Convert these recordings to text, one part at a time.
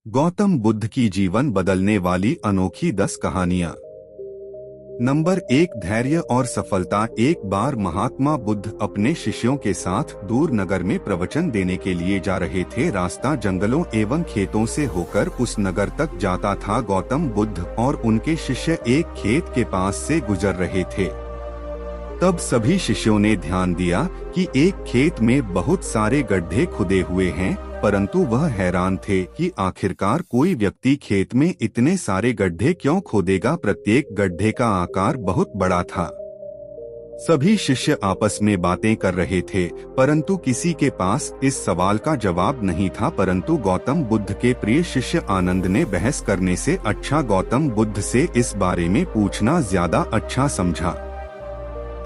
गौतम बुद्ध की जीवन बदलने वाली अनोखी 10 कहानियां। नंबर 1, धैर्य और सफलता। एक बार महात्मा बुद्ध अपने शिष्यों के साथ दूर नगर में प्रवचन देने के लिए जा रहे थे। रास्ता जंगलों एवं खेतों से होकर उस नगर तक जाता था। गौतम बुद्ध और उनके शिष्य एक खेत के पास से गुजर रहे थे। तब सभी शिष्यों ने ध्यान दिया कि एक खेत में बहुत सारे गड्ढे खुदे हुए हैं, परंतु वह हैरान थे कि आखिरकार कोई व्यक्ति खेत में इतने सारे गड्ढे क्यों खोदेगा। प्रत्येक गड्ढे का आकार बहुत बड़ा था। सभी शिष्य आपस में बातें कर रहे थे, परंतु किसी के पास इस सवाल का जवाब नहीं था। परंतु गौतम बुद्ध के प्रिय शिष्य आनंद ने बहस करने से अच्छा गौतम बुद्ध से इस बारे में पूछना ज्यादा अच्छा समझा।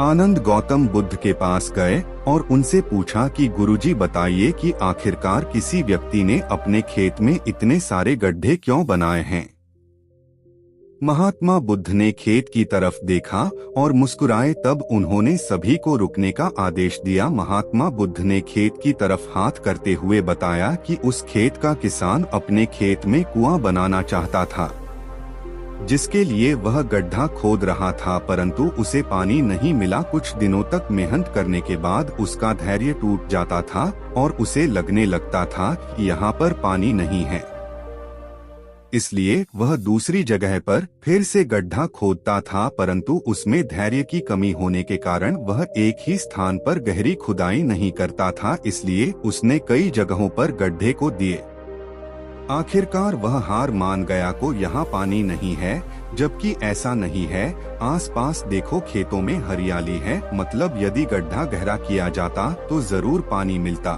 आनंद गौतम बुद्ध के पास गए और उनसे पूछा कि गुरुजी बताइए कि आखिरकार किसी व्यक्ति ने अपने खेत में इतने सारे गड्ढे क्यों बनाए हैं। महात्मा बुद्ध ने खेत की तरफ देखा और मुस्कुराए। तब उन्होंने सभी को रुकने का आदेश दिया। महात्मा बुद्ध ने खेत की तरफ हाथ करते हुए बताया कि उस खेत का किसान अपने खेत में कुआं बनाना चाहता था, जिसके लिए वह गड्ढा खोद रहा था, परंतु उसे पानी नहीं मिला। कुछ दिनों तक मेहनत करने के बाद उसका धैर्य टूट जाता था और उसे लगने लगता था कि यहाँ पर पानी नहीं है। इसलिए वह दूसरी जगह पर फिर से गड्ढा खोदता था, परंतु उसमें धैर्य की कमी होने के कारण वह एक ही स्थान पर गहरी खुदाई नहीं करता था। इसलिए उसने कई जगहों पर गड्ढे को दिए। आखिरकार वह हार मान गया को यहाँ पानी नहीं है, जबकि ऐसा नहीं है। आसपास देखो, खेतों में हरियाली है, मतलब यदि गड्ढा गहरा किया जाता तो जरूर पानी मिलता।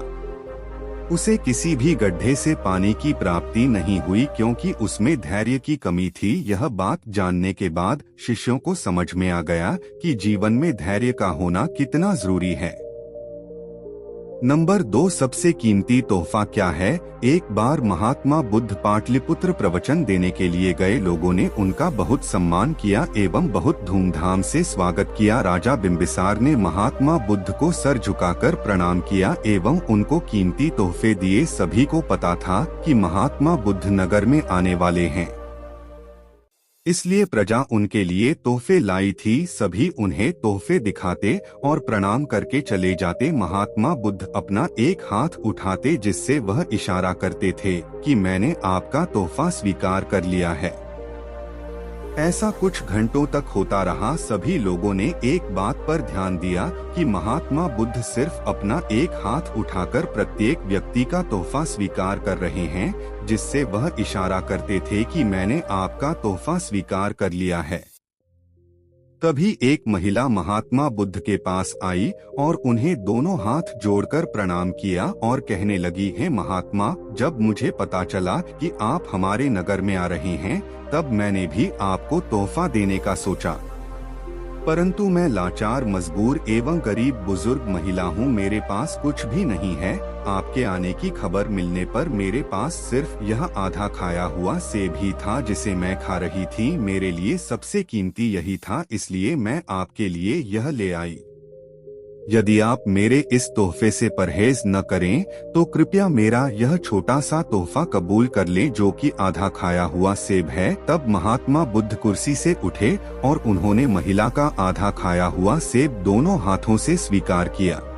उसे किसी भी गड्ढे से पानी की प्राप्ति नहीं हुई क्योंकि उसमें धैर्य की कमी थी। यह बात जानने के बाद शिष्यों को समझ में आ गया कि जीवन में धैर्य का होना कितना जरूरी है। नंबर 2, सबसे कीमती तोहफा क्या है। एक बार महात्मा बुद्ध पाटलिपुत्र प्रवचन देने के लिए गए। लोगों ने उनका बहुत सम्मान किया एवं बहुत धूमधाम से स्वागत किया। राजा बिंबिसार ने महात्मा बुद्ध को सर झुकाकर प्रणाम किया एवं उनको कीमती तोहफे दिए। सभी को पता था कि महात्मा बुद्ध नगर में आने वाले हैं, इसलिए प्रजा उनके लिए तोहफे लाई थी। सभी उन्हें तोहफे दिखाते और प्रणाम करके चले जाते। महात्मा बुद्ध अपना एक हाथ उठाते, जिससे वह इशारा करते थे कि मैंने आपका तोहफा स्वीकार कर लिया है। ऐसा कुछ घंटों तक होता रहा। सभी लोगों ने एक बात पर ध्यान दिया कि महात्मा बुद्ध सिर्फ अपना एक हाथ उठाकर प्रत्येक व्यक्ति का तोहफा स्वीकार कर रहे हैं, जिससे वह इशारा करते थे कि मैंने आपका तोहफा स्वीकार कर लिया है। तभी एक महिला महात्मा बुद्ध के पास आई और उन्हें दोनों हाथ जोड़कर प्रणाम किया और कहने लगी, है महात्मा, जब मुझे पता चला कि आप हमारे नगर में आ रहे हैं, तब मैंने भी आपको तोहफा देने का सोचा, परंतु मैं लाचार, मजबूर एवं गरीब बुजुर्ग महिला हूँ। मेरे पास कुछ भी नहीं है। आपके आने की खबर मिलने पर मेरे पास सिर्फ यह आधा खाया हुआ सेब ही था, जिसे मैं खा रही थी। मेरे लिए सबसे कीमती यही था, इसलिए मैं आपके लिए यह ले आई। यदि आप मेरे इस तोहफे से परहेज न करें तो कृपया मेरा यह छोटा सा तोहफा कबूल कर लें, जो कि आधा खाया हुआ सेब है। तब महात्मा बुद्ध कुर्सी से उठे और उन्होंने महिला का आधा खाया हुआ सेब दोनों हाथों से स्वीकार किया।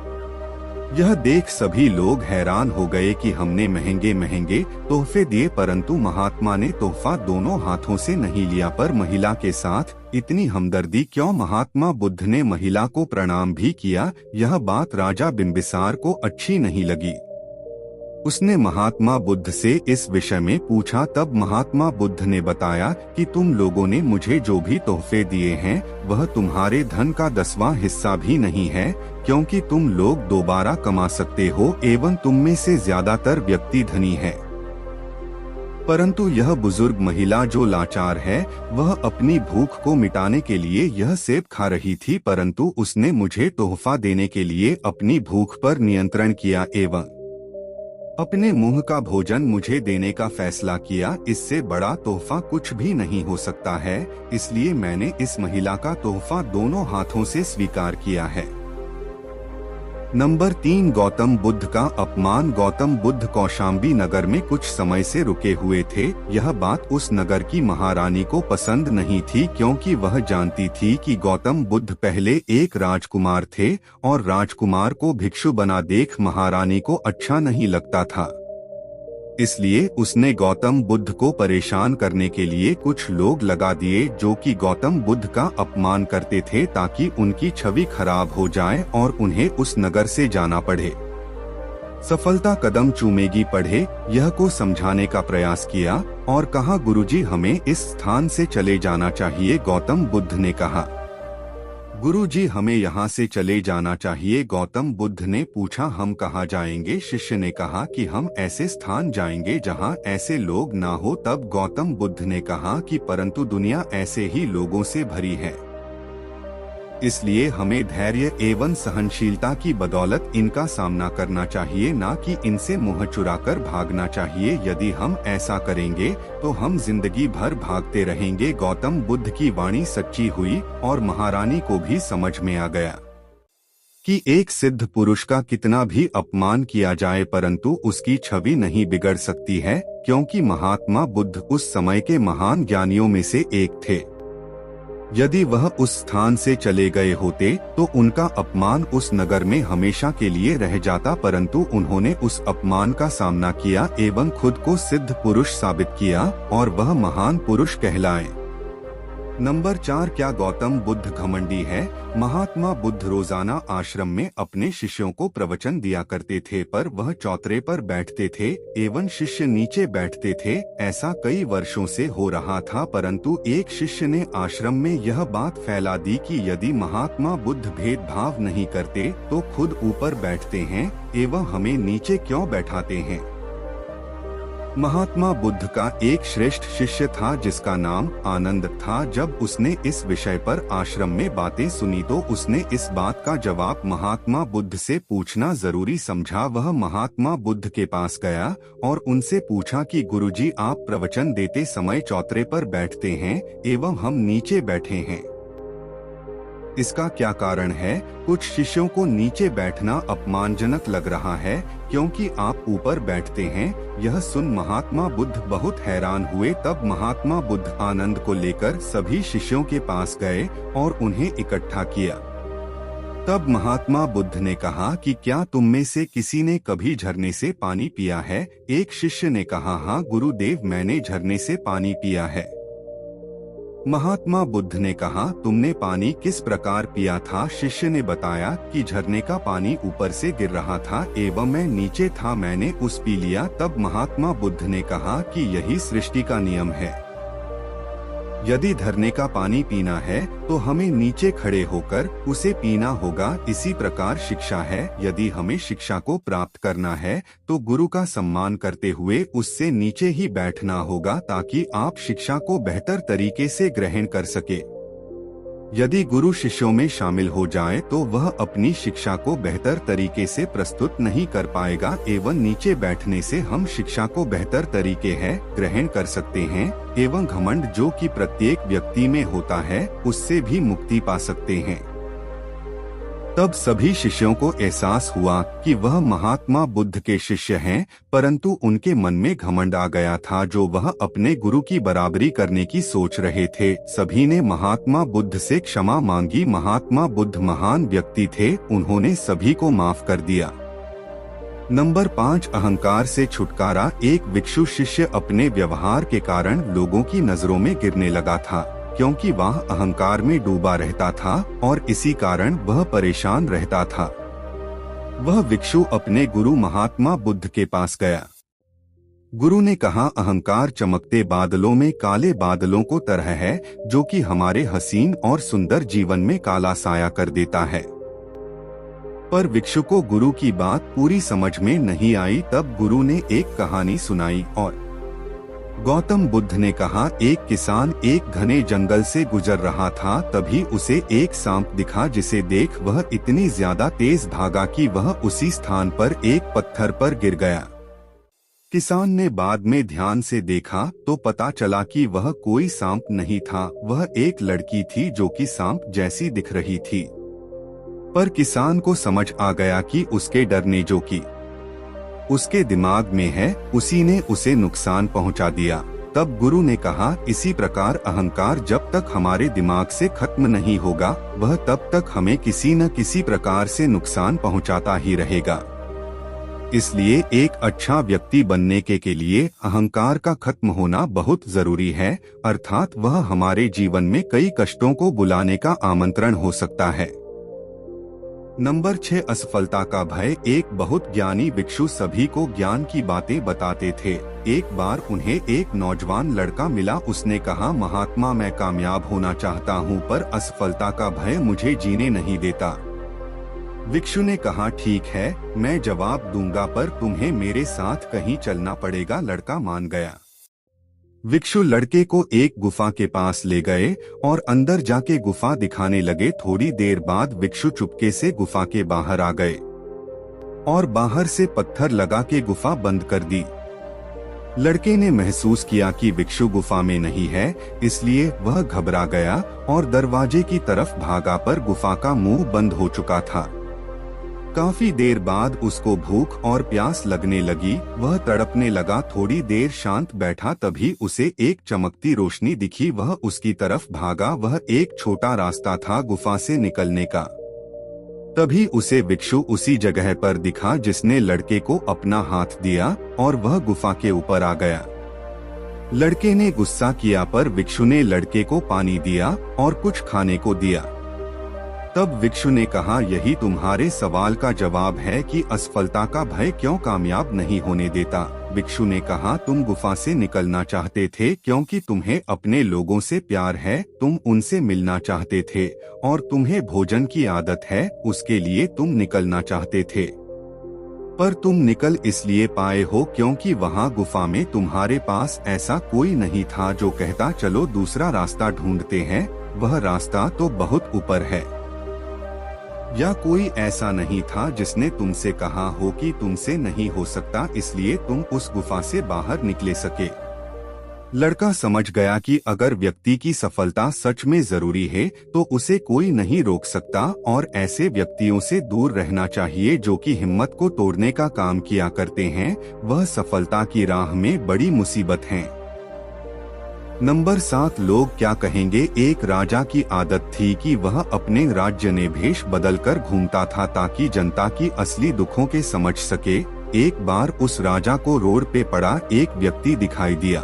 यह देख सभी लोग हैरान हो गए कि हमने महंगे महंगे तोहफे दिए, परंतु महात्मा ने तोहफा दोनों हाथों से नहीं लिया। पर महिला के साथ इतनी हमदर्दी क्यों? महात्मा बुद्ध ने महिला को प्रणाम भी किया। यह बात राजा बिंबिसार को अच्छी नहीं लगी। उसने महात्मा बुद्ध से इस विषय में पूछा। तब महात्मा बुद्ध ने बताया कि तुम लोगों ने मुझे जो भी तोहफे दिए हैं वह तुम्हारे धन का 10वां हिस्सा भी नहीं है, क्योंकि तुम लोग दोबारा कमा सकते हो एवं तुम में से ज्यादातर व्यक्ति धनी है। परंतु यह बुजुर्ग महिला जो लाचार है, वह अपनी भूख को मिटाने के लिए यह सेब खा रही थी, परंतु उसने मुझे तोहफा देने के लिए अपनी भूख पर नियंत्रण किया एवं अपने मुंह का भोजन मुझे देने का फैसला किया। इससे बड़ा तोहफा कुछ भी नहीं हो सकता है, इसलिए मैंने इस महिला का तोहफा दोनों हाथों से स्वीकार किया है। नंबर 3, गौतम बुद्ध का अपमान। गौतम बुद्ध कौशाम्बी नगर में कुछ समय से रुके हुए थे। यह बात उस नगर की महारानी को पसंद नहीं थी, क्योंकि वह जानती थी कि गौतम बुद्ध पहले एक राजकुमार थे और राजकुमार को भिक्षु बना देख महारानी को अच्छा नहीं लगता था। इसलिए उसने गौतम बुद्ध को परेशान करने के लिए कुछ लोग लगा दिए जो कि गौतम बुद्ध का अपमान करते थे, ताकि उनकी छवि खराब हो जाए और उन्हें उस नगर से जाना पड़े। सफलता कदम चूमेगी पढ़े, यह को समझाने का प्रयास किया और कहा, गुरुजी हमें इस स्थान से चले जाना चाहिए। गौतम बुद्ध ने कहा, गुरुजी हमें यहाँ से चले जाना चाहिए। गौतम बुद्ध ने पूछा, हम कहाँ जाएंगे? शिष्य ने कहा कि हम ऐसे स्थान जाएंगे जहाँ ऐसे लोग ना हो। तब गौतम बुद्ध ने कहा कि परंतु दुनिया ऐसे ही लोगों से भरी है, इसलिए हमें धैर्य एवं सहनशीलता की बदौलत इनका सामना करना चाहिए, ना कि इनसे मुँह चुराकर भागना चाहिए। यदि हम ऐसा करेंगे तो हम जिंदगी भर भागते रहेंगे। गौतम बुद्ध की वाणी सच्ची हुई और महारानी को भी समझ में आ गया कि एक सिद्ध पुरुष का कितना भी अपमान किया जाए परंतु उसकी छवि नहीं बिगड़ सकती है, क्योंकि महात्मा बुद्ध उस समय के महान ज्ञानियों में से एक थे। यदि वह उस स्थान से चले गए होते तो उनका अपमान उस नगर में हमेशा के लिए रह जाता, परंतु उन्होंने उस अपमान का सामना किया एवं खुद को सिद्ध पुरुष साबित किया और वह महान पुरुष कहलाए। नंबर 4, क्या गौतम बुद्ध घमंडी है? महात्मा बुद्ध रोजाना आश्रम में अपने शिष्यों को प्रवचन दिया करते थे, पर वह चौतरे पर बैठते थे एवं शिष्य नीचे बैठते थे। ऐसा कई वर्षों से हो रहा था, परंतु एक शिष्य ने आश्रम में यह बात फैला दी कि यदि महात्मा बुद्ध भेदभाव नहीं करते तो खुद ऊपर बैठते हैं एवं हमें नीचे क्यों बैठाते हैं। महात्मा बुद्ध का एक श्रेष्ठ शिष्य था जिसका नाम आनंद था। जब उसने इस विषय पर आश्रम में बातें सुनी तो उसने इस बात का जवाब महात्मा बुद्ध से पूछना जरूरी समझा। वह महात्मा बुद्ध के पास गया और उनसे पूछा कि गुरुजी, आप प्रवचन देते समय चौतरे पर बैठते हैं एवं हम नीचे बैठे हैं, इसका क्या कारण है? कुछ शिष्यों को नीचे बैठना अपमानजनक लग रहा है क्योंकि आप ऊपर बैठते हैं। यह सुन महात्मा बुद्ध बहुत हैरान हुए। तब महात्मा बुद्ध आनंद को लेकर सभी शिष्यों के पास गए और उन्हें इकट्ठा किया। तब महात्मा बुद्ध ने कहा कि क्या तुम में से किसी ने कभी झरने से पानी पिया है? एक शिष्य ने कहा, हाँ गुरुदेव, मैंने झरने से पानी पिया है। महात्मा बुद्ध ने कहा, तुमने पानी किस प्रकार पिया था? शिष्य ने बताया कि झरने का पानी ऊपर से गिर रहा था एवं मैं नीचे था, मैंने उस पी लिया। तब महात्मा बुद्ध ने कहा कि यही सृष्टि का नियम है, यदि झरने का पानी पीना है तो हमें नीचे खड़े होकर उसे पीना होगा। इसी प्रकार शिक्षा है, यदि हमें शिक्षा को प्राप्त करना है तो गुरु का सम्मान करते हुए उससे नीचे ही बैठना होगा, ताकि आप शिक्षा को बेहतर तरीके से ग्रहण कर सके। यदि गुरु शिष्यों में शामिल हो जाए तो वह अपनी शिक्षा को बेहतर तरीके से प्रस्तुत नहीं कर पाएगा एवं नीचे बैठने से हम शिक्षा को बेहतर तरीके है ग्रहण कर सकते हैं एवं घमंड जो कि प्रत्येक व्यक्ति में होता है उससे भी मुक्ति पा सकते हैं। तब सभी शिष्यों को एहसास हुआ कि वह महात्मा बुद्ध के शिष्य हैं, परंतु उनके मन में घमंड आ गया था जो वह अपने गुरु की बराबरी करने की सोच रहे थे। सभी ने महात्मा बुद्ध से क्षमा मांगी। महात्मा बुद्ध महान व्यक्ति थे, उन्होंने सभी को माफ कर दिया। नंबर 5, अहंकार से छुटकारा। एक भिक्षु शिष्य अपने व्यवहार के कारण लोगों की नजरों में गिरने लगा था, क्योंकि वह अहंकार में डूबा रहता था और इसी कारण वह परेशान रहता था। वह भिक्षु अपने गुरु महात्मा बुद्ध के पास गया। गुरु ने कहा, अहंकार चमकते बादलों में काले बादलों को तरह है जो कि हमारे हसीन और सुंदर जीवन में काला साया कर देता है। पर भिक्षु को गुरु की बात पूरी समझ में नहीं आई। तब गुरु ने एक कहानी सुनाई और गौतम बुद्ध ने कहा, एक किसान एक घने जंगल से गुजर रहा था, तभी उसे एक सांप दिखा जिसे देख वह इतनी ज्यादा तेज भागा कि वह उसी स्थान पर एक पत्थर पर गिर गया। किसान ने बाद में ध्यान से देखा तो पता चला कि वह कोई सांप नहीं था, वह एक लड़की थी जो कि सांप जैसी दिख रही थी। पर किसान को समझ आ गया कि उसके डरने जो कि उसके दिमाग में है उसी ने उसे नुकसान पहुंचा दिया। तब गुरु ने कहा, इसी प्रकार अहंकार जब तक हमारे दिमाग से खत्म नहीं होगा वह तब तक हमें किसी न किसी प्रकार से नुकसान पहुंचाता ही रहेगा। इसलिए एक अच्छा व्यक्ति बनने के लिए अहंकार का खत्म होना बहुत जरूरी है, अर्थात वह हमारे जीवन में कई कष्टों को बुलाने का आमंत्रण हो सकता है। नंबर 6, असफलता का भय। एक बहुत ज्ञानी भिक्षु सभी को ज्ञान की बातें बताते थे। एक बार उन्हें एक नौजवान लड़का मिला। उसने कहा, महात्मा, मैं कामयाब होना चाहता हूँ पर असफलता का भय मुझे जीने नहीं देता। भिक्षु ने कहा, ठीक है, मैं जवाब दूंगा पर तुम्हें मेरे साथ कहीं चलना पड़ेगा। लड़का मान गया। भिक्षु लड़के को एक गुफा के पास ले गए और अंदर जाके गुफा दिखाने लगे। थोड़ी देर बाद भिक्षु चुपके से गुफा के बाहर आ गए और बाहर से पत्थर लगा के गुफा बंद कर दी। लड़के ने महसूस किया कि भिक्षु गुफा में नहीं है, इसलिए वह घबरा गया और दरवाजे की तरफ भागा पर गुफा का मुंह बंद हो चुका था। काफी देर बाद उसको भूख और प्यास लगने लगी। वह तड़पने लगा। थोड़ी देर शांत बैठा, तभी उसे एक चमकती रोशनी दिखी। वह उसकी तरफ भागा। वह एक छोटा रास्ता था गुफा से निकलने का। तभी उसे भिक्षु उसी जगह पर दिखा जिसने लड़के को अपना हाथ दिया और वह गुफा के ऊपर आ गया। लड़के ने गुस्सा किया पर भिक्षु ने लड़के को पानी दिया और कुछ खाने को दिया। तब भिक्षु ने कहा, यही तुम्हारे सवाल का जवाब है कि असफलता का भय क्यों कामयाब नहीं होने देता। भिक्षु ने कहा, तुम गुफा से निकलना चाहते थे क्योंकि तुम्हें अपने लोगों से प्यार है, तुम उनसे मिलना चाहते थे और तुम्हें भोजन की आदत है, उसके लिए तुम निकलना चाहते थे। पर तुम निकल इसलिए पाए हो क्योंकि वहाँ गुफा में तुम्हारे पास ऐसा कोई नहीं था जो कहता चलो दूसरा रास्ता ढूंढते हैं। वह रास्ता तो बहुत ऊपर है। या कोई ऐसा नहीं था जिसने तुमसे कहा हो कि तुमसे नहीं हो सकता, इसलिए तुम उस गुफा से बाहर निकले सके। लड़का समझ गया कि अगर व्यक्ति की सफलता सच में जरूरी है तो उसे कोई नहीं रोक सकता और ऐसे व्यक्तियों से दूर रहना चाहिए जो कि हिम्मत को तोड़ने का काम किया करते हैं। वह सफलता की राह में बड़ी मुसीबत है। नंबर 7, लोग क्या कहेंगे। एक राजा की आदत थी कि वह अपने राज्य में भेष बदलकर घूमता था ताकि जनता की असली दुखों के समझ सके। एक बार उस राजा को रोड पे पड़ा एक व्यक्ति दिखाई दिया।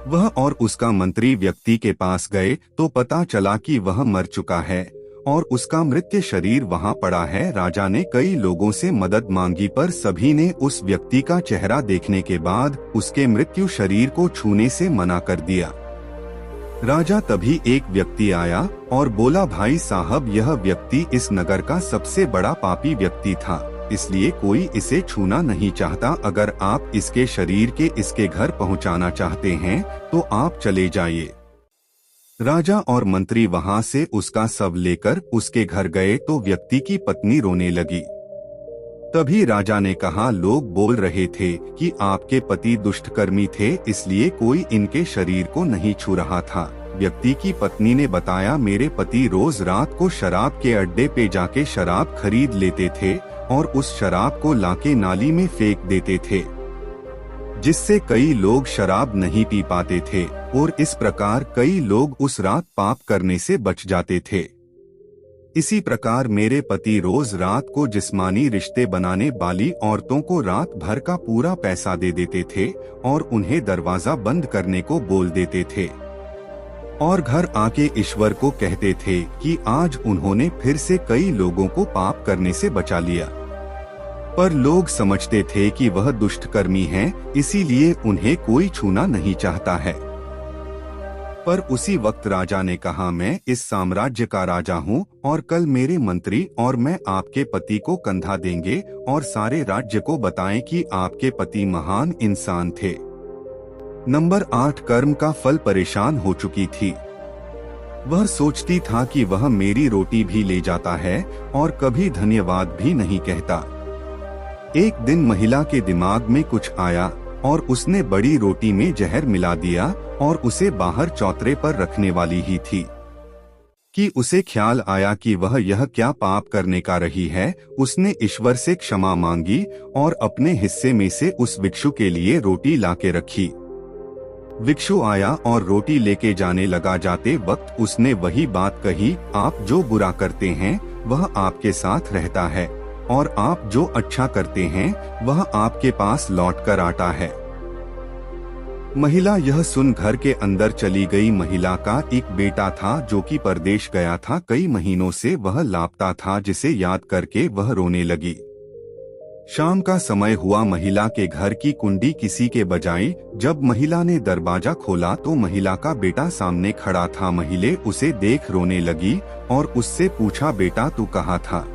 वह और उसका मंत्री व्यक्ति के पास गए तो पता चला कि वह मर चुका है और उसका मृत शरीर वहां पड़ा है। राजा ने कई लोगों से मदद मांगी पर सभी ने उस व्यक्ति का चेहरा देखने के बाद उसके मृत्यु शरीर को छूने से मना कर दिया। राजा तभी एक व्यक्ति आया और बोला, भाई साहब, यह व्यक्ति इस नगर का सबसे बड़ा पापी व्यक्ति था, इसलिए कोई इसे छूना नहीं चाहता। अगर आप इसके शरीर के इसके घर पहुंचाना चाहते हैं तो आप चले जाइए। राजा और मंत्री वहां से उसका शव लेकर उसके घर गए तो व्यक्ति की पत्नी रोने लगी। तभी राजा ने कहा, लोग बोल रहे थे कि आपके पति दुष्टकर्मी थे, इसलिए कोई इनके शरीर को नहीं छू रहा था। व्यक्ति की पत्नी ने बताया, मेरे पति रोज रात को शराब के अड्डे पे जाके शराब खरीद लेते थे और उस शराब को लाके नाली में फेंक देते थे, जिससे कई लोग शराब नहीं पी पाते थे और इस प्रकार कई लोग उस रात पाप करने से बच जाते थे। इसी प्रकार मेरे पति रोज रात को जिस्मानी रिश्ते बनाने वाली औरतों को रात भर का पूरा पैसा दे देते थे और उन्हें दरवाजा बंद करने को बोल देते थे और घर आके ईश्वर को कहते थे कि आज उन्होंने फिर से कई लोगों को पाप करने से बचा लिया। पर लोग समझते थे कि वह दुष्टकर्मी हैं, इसीलिए उन्हें कोई छूना नहीं चाहता है। पर उसी वक्त राजा ने कहा, मैं इस साम्राज्य का राजा हूँ और कल मेरे मंत्री और मैं आपके पति को कंधा देंगे और सारे राज्य को बताएं कि आपके पति महान इंसान थे। नंबर 8, कर्म का फल। परेशान हो चुकी थी। वह सोचती था कि वह मेरी रोटी भी ले जाता है और कभी धन्यवाद भी नहीं कहता। एक दिन महिला के दिमाग में कुछ आया और उसने बड़ी रोटी में जहर मिला दिया और उसे बाहर चौतरे पर रखने वाली ही थी। कि उसे ख्याल आया कि वह यह क्या पाप करने का रही है। उसने ईश्वर से क्षमा मांगी और अपने हिस्से में से उस भिक्षु के लिए रोटी लाके रखी। भिक्षु आया और रोटी लेके जाने लगा। जाते वक्त उसने वही बात कही, आप जो बुरा करते हैं वह आपके साथ रहता है और आप जो अच्छा करते हैं वह आपके पास लौट कर आता है। महिला यह सुन घर के अंदर चली गई। महिला का एक बेटा था जो कि परदेश गया था। कई महीनों से वह लापता था, जिसे याद करके वह रोने लगी। शाम का समय हुआ। महिला के घर की कुंडी किसी के बजाई। जब महिला ने दरवाजा खोला तो महिला का बेटा सामने खड़ा था। महिला उसे देख रोने लगी और उससे पूछा, बेटा तू कहाँ था?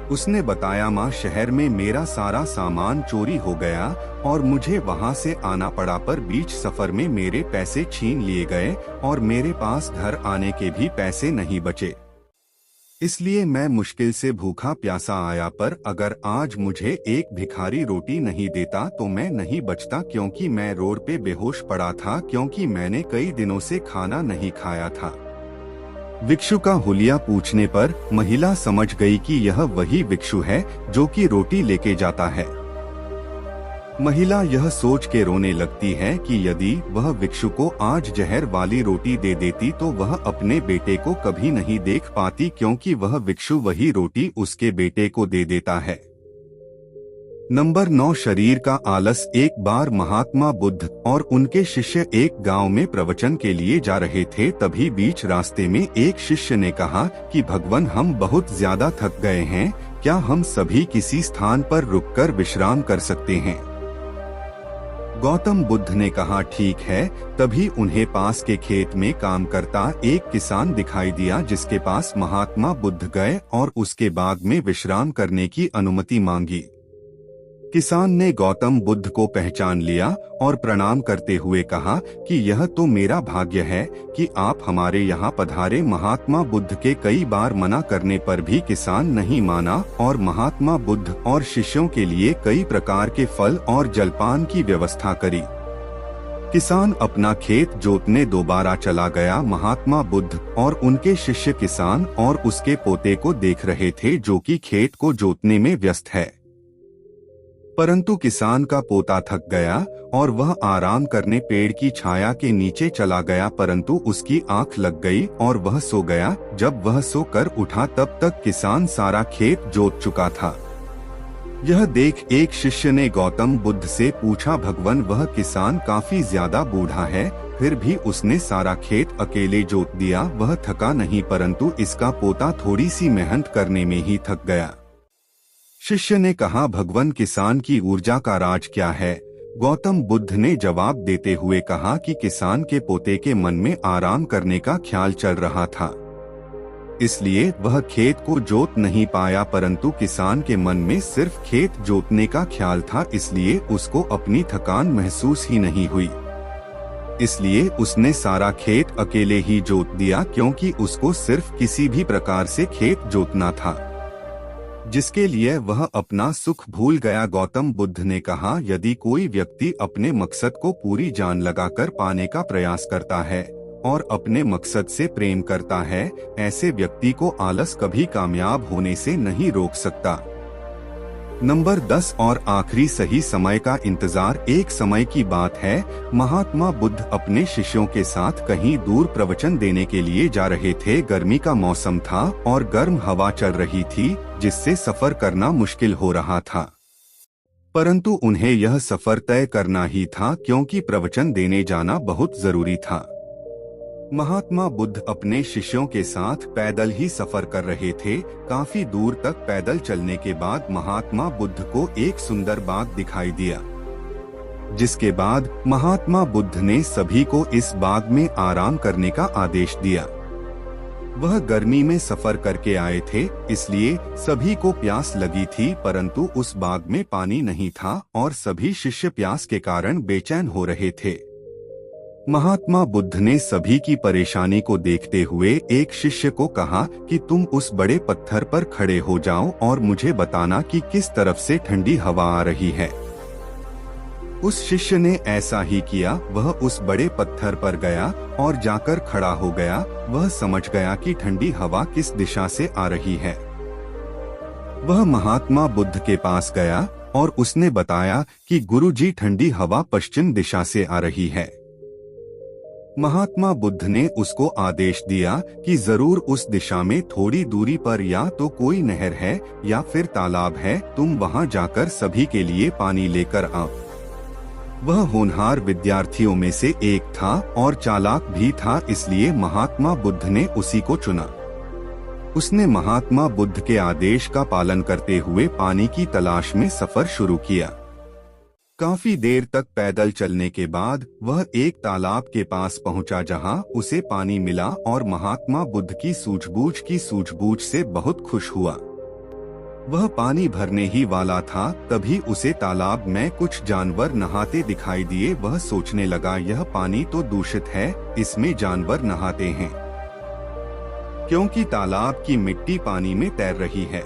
उसने बताया, माँ, शहर में मेरा सारा सामान चोरी हो गया और मुझे वहाँ से आना पड़ा, पर बीच सफर में मेरे पैसे छीन लिए गए और मेरे पास घर आने के भी पैसे नहीं बचे। इसलिए मैं मुश्किल से भूखा प्यासा आया, पर अगर आज मुझे एक भिखारी रोटी नहीं देता तो मैं नहीं बचता, क्योंकि मैं रोड पे बेहोश पड़ा था, क्योंकि मैंने कई दिनों से खाना नहीं खाया था। भिक्षु का हुलिया पूछने पर महिला समझ गई कि यह वही भिक्षु है जो कि रोटी लेके जाता है। महिला यह सोच के रोने लगती है कि यदि वह भिक्षु को आज जहर वाली रोटी दे देती तो वह अपने बेटे को कभी नहीं देख पाती, क्योंकि वह भिक्षु वही रोटी उसके बेटे को दे देता है। नंबर 9, शरीर का आलस। एक बार महात्मा बुद्ध और उनके शिष्य एक गांव में प्रवचन के लिए जा रहे थे। तभी बीच रास्ते में एक शिष्य ने कहा कि भगवान, हम बहुत ज्यादा थक गए हैं, क्या हम सभी किसी स्थान पर रुककर विश्राम कर सकते हैं? गौतम बुद्ध ने कहा, ठीक है। तभी उन्हें पास के खेत में काम करता एक किसान दिखाई दिया, जिसके पास महात्मा बुद्ध गए और उसके बाग में विश्राम करने की अनुमति मांगी। किसान ने गौतम बुद्ध को पहचान लिया और प्रणाम करते हुए कहा कि यह तो मेरा भाग्य है कि आप हमारे यहाँ पधारे। महात्मा बुद्ध के कई बार मना करने पर भी किसान नहीं माना और महात्मा बुद्ध और शिष्यों के लिए कई प्रकार के फल और जलपान की व्यवस्था करी। किसान अपना खेत जोतने दोबारा चला गया। महात्मा बुद्ध और उनके शिष्य किसान और उसके पोते को देख रहे थे, जो कि खेत को जोतने में व्यस्त है। परंतु किसान का पोता थक गया और वह आराम करने पेड़ की छाया के नीचे चला गया, परंतु उसकी आंख लग गई और वह सो गया। जब वह सोकर उठा तब तक किसान सारा खेत जोत चुका था। यह देख एक शिष्य ने गौतम बुद्ध से पूछा, भगवान, वह किसान काफी ज्यादा बूढ़ा है, फिर भी उसने सारा खेत अकेले जोत दिया। वह थका नहीं, परंतु इसका पोता थोड़ी सी मेहनत करने में ही थक गया। शिष्य ने कहा, भगवान, किसान की ऊर्जा का राज क्या है? गौतम बुद्ध ने जवाब देते हुए कहा कि किसान के पोते के मन में आराम करने का ख्याल चल रहा था, इसलिए वह खेत को जोत नहीं पाया, परंतु किसान के मन में सिर्फ खेत जोतने का ख्याल था, इसलिए उसको अपनी थकान महसूस ही नहीं हुई। इसलिए उसने सारा खेत अकेले ही जोत दिया, क्योंकि उसको सिर्फ किसी भी प्रकार से खेत जोतना था, जिसके लिए वह अपना सुख भूल गया। गौतम बुद्ध ने कहा, यदि कोई व्यक्ति अपने मकसद को पूरी जान लगाकर पाने का प्रयास करता है और अपने मकसद से प्रेम करता है, ऐसे व्यक्ति को आलस कभी कामयाब होने से नहीं रोक सकता। नंबर 10 और आखिरी, सही समय का इंतजार। एक समय की बात है, महात्मा बुद्ध अपने शिष्यों के साथ कहीं दूर प्रवचन देने के लिए जा रहे थे। गर्मी का मौसम था और गर्म हवा चल रही थी, जिससे सफर करना मुश्किल हो रहा था, परंतु उन्हें यह सफर तय करना ही था, क्योंकि प्रवचन देने जाना बहुत जरूरी था। महात्मा बुद्ध अपने शिष्यों के साथ पैदल ही सफर कर रहे थे। काफी दूर तक पैदल चलने के बाद महात्मा बुद्ध को एक सुंदर बाग दिखाई दिया, जिसके बाद महात्मा बुद्ध ने सभी को इस बाग में आराम करने का आदेश दिया। वह गर्मी में सफर करके आए थे, इसलिए सभी को प्यास लगी थी, परंतु उस बाग में पानी नहीं था और सभी शिष्य प्यास के कारण बेचैन हो रहे थे। महात्मा बुद्ध ने सभी की परेशानी को देखते हुए एक शिष्य को कहा कि तुम उस बड़े पत्थर पर खड़े हो जाओ और मुझे बताना कि किस तरफ से ठंडी हवा आ रही है। उस शिष्य ने ऐसा ही किया। वह उस बड़े पत्थर पर गया और जाकर खड़ा हो गया। वह समझ गया कि ठंडी हवा किस दिशा से आ रही है। वह महात्मा बुद्ध के पास गया और उसने बताया कि गुरुजी, ठंडी हवा पश्चिम दिशा से आ रही है। महात्मा बुद्ध ने उसको आदेश दिया कि जरूर उस दिशा में थोड़ी दूरी पर या तो कोई नहर है या फिर तालाब है, तुम वहां जाकर सभी के लिए पानी लेकर आओ। वह होनहार विद्यार्थियों में से एक था और चालाक भी था, इसलिए महात्मा बुद्ध ने उसी को चुना। उसने महात्मा बुद्ध के आदेश का पालन करते हुए पानी की तलाश में सफर शुरू किया। काफी देर तक पैदल चलने के बाद वह एक तालाब के पास पहुंचा जहां उसे पानी मिला और महात्मा बुद्ध की सूझबूझ से बहुत खुश हुआ। वह पानी भरने ही वाला था, तभी उसे तालाब में कुछ जानवर नहाते दिखाई दिए। वह सोचने लगा, यह पानी तो दूषित है, इसमें जानवर नहाते हैं, क्योंकि तालाब की मिट्टी पानी में तैर रही है।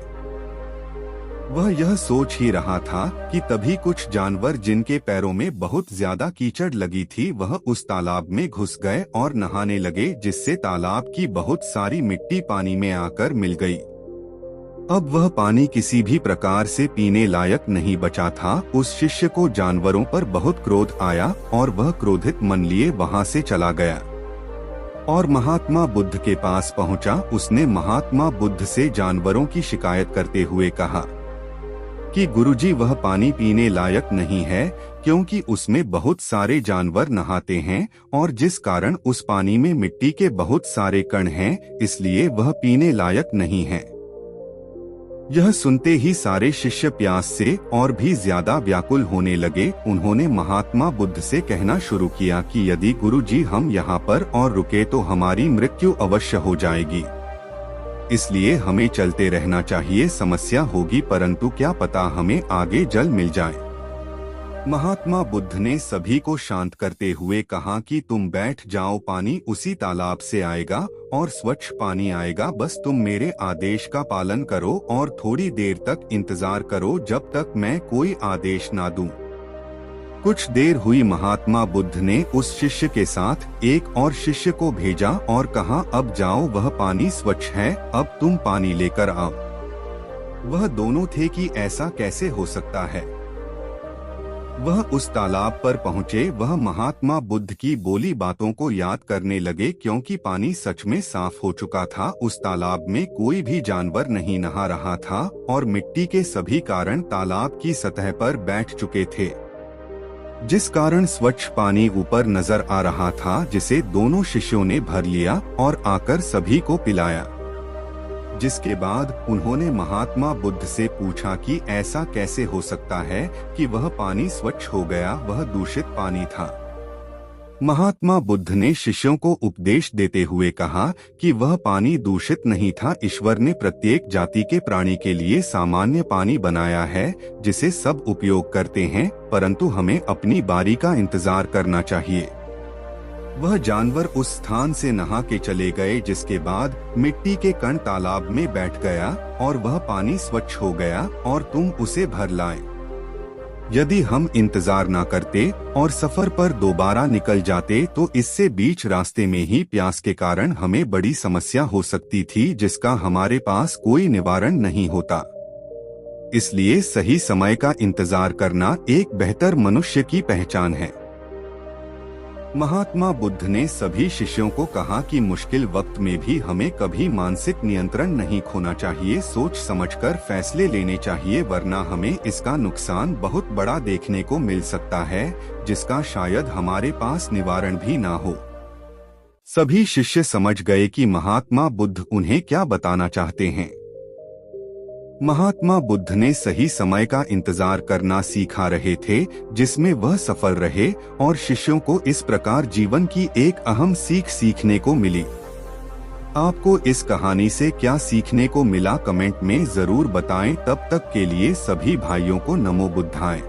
वह यह सोच ही रहा था कि तभी कुछ जानवर जिनके पैरों में बहुत ज्यादा कीचड़ लगी थी, वह उस तालाब में घुस गए और नहाने लगे, जिससे तालाब की बहुत सारी मिट्टी पानी में आकर मिल गई। अब वह पानी किसी भी प्रकार से पीने लायक नहीं बचा था। उस शिष्य को जानवरों पर बहुत क्रोध आया और वह क्रोधित मन लिए वहां से चला गया और महात्मा बुद्ध के पास पहुंचा। उसने महात्मा बुद्ध से जानवरों की शिकायत करते हुए कहा कि गुरुजी, वह पानी पीने लायक नहीं है, क्योंकि उसमें बहुत सारे जानवर नहाते हैं और जिस कारण उस पानी में मिट्टी के बहुत सारे कण हैं, इसलिए वह पीने लायक नहीं है। यह सुनते ही सारे शिष्य प्यास से और भी ज्यादा व्याकुल होने लगे। उन्होंने महात्मा बुद्ध से कहना शुरू किया कि यदि गुरुजी हम यहाँ पर और रुके तो हमारी मृत्यु अवश्य हो जाएगी, इसलिए हमें चलते रहना चाहिए। समस्या होगी, परंतु क्या पता हमें आगे जल मिल जाए। महात्मा बुद्ध ने सभी को शांत करते हुए कहा कि तुम बैठ जाओ, पानी उसी तालाब से आएगा और स्वच्छ पानी आएगा। बस तुम मेरे आदेश का पालन करो और थोड़ी देर तक इंतजार करो जब तक मैं कोई आदेश ना दूं। कुछ देर हुई। महात्मा बुद्ध ने उस शिष्य के साथ एक और शिष्य को भेजा और कहा, अब जाओ, वह पानी स्वच्छ है, अब तुम पानी लेकर आओ। वह दोनों थे कि ऐसा कैसे हो सकता है। वह उस तालाब पर पहुँचे। वह महात्मा बुद्ध की बोली बातों को याद करने लगे, क्योंकि पानी सच में साफ हो चुका था। उस तालाब में कोई भी जानवर नहीं नहा रहा था और मिट्टी के सभी कारण तालाब की सतह पर बैठ चुके थे, जिस कारण स्वच्छ पानी ऊपर नजर आ रहा था, जिसे दोनों शिष्यों ने भर लिया और आकर सभी को पिलाया। जिसके बाद उन्होंने महात्मा बुद्ध से पूछा कि ऐसा कैसे हो सकता है कि वह पानी स्वच्छ हो गया, वह दूषित पानी था। महात्मा बुद्ध ने शिष्यों को उपदेश देते हुए कहा कि वह पानी दूषित नहीं था। ईश्वर ने प्रत्येक जाति के प्राणी के लिए सामान्य पानी बनाया है, जिसे सब उपयोग करते हैं, परंतु हमें अपनी बारी का इंतजार करना चाहिए। वह जानवर उस स्थान से नहा के चले गए, जिसके बाद मिट्टी के कण तालाब में बैठ गया और वह पानी स्वच्छ हो गया और तुम उसे भर लाए। यदि हम इंतजार न करते और सफर पर दोबारा निकल जाते तो इससे बीच रास्ते में ही प्यास के कारण हमें बड़ी समस्या हो सकती थी, जिसका हमारे पास कोई निवारण नहीं होता। इसलिए सही समय का इंतजार करना एक बेहतर मनुष्य की पहचान है। महात्मा बुद्ध ने सभी शिष्यों को कहा कि मुश्किल वक्त में भी हमें कभी मानसिक नियंत्रण नहीं खोना चाहिए। सोच समझकर फैसले लेने चाहिए, वरना हमें इसका नुकसान बहुत बड़ा देखने को मिल सकता है, जिसका शायद हमारे पास निवारण भी ना हो। सभी शिष्य समझ गए कि महात्मा बुद्ध उन्हें क्या बताना चाहते हैं। महात्मा बुद्ध ने सही समय का इंतजार करना सिखा रहे थे, जिसमें वह सफल रहे और शिष्यों को इस प्रकार जीवन की एक अहम सीख सीखने को मिली। आपको इस कहानी से क्या सीखने को मिला, कमेंट में जरूर बताएं। तब तक के लिए सभी भाइयों को नमो बुद्धाय।